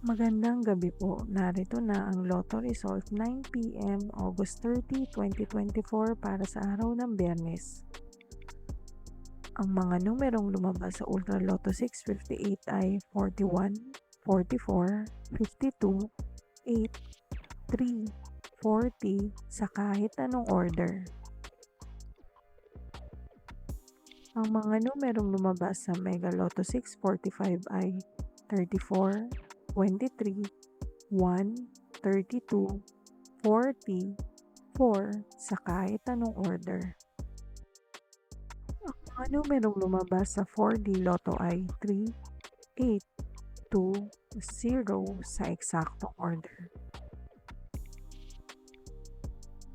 Magandang gabi po. Narito na ang Lotto Result 9 PM August 30, 2024 para sa araw ng Biyernes. Ang mga numerong lumabas sa Ultra Lotto 658 ay 41, 44, 52, 8, 3, 40 sa kahit anong order. Ang mga numerong lumabas sa Mega Lotto 645 ay 34, 23, 1, 32, 40, 4 sa kahit anong order. Ang mga numerong lumabas sa 4D Lotto ay 3, 8, 2, 0 sa eksaktong order.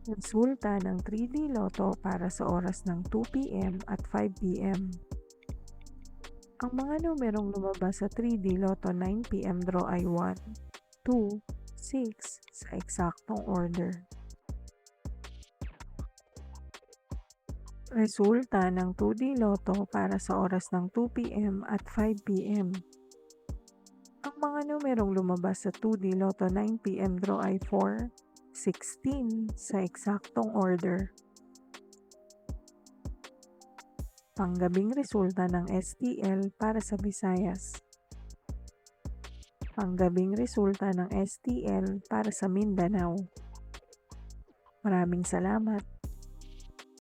Resulta ng 3D Lotto para sa oras ng 2 PM at 5 PM. Ang mga numerong lumabas sa 3D Lotto 9 PM draw ay 1, 2, 6 sa eksaktong order. Resulta ng 2D Lotto para sa oras ng 2 PM at 5 PM. Ang mga numerong lumabas sa 2D Lotto 9 PM draw ay 4, 16 sa eksaktong order. Panggabing resulta ng STL para sa Visayas. Panggabing resulta ng STL para sa Mindanao. Maraming salamat.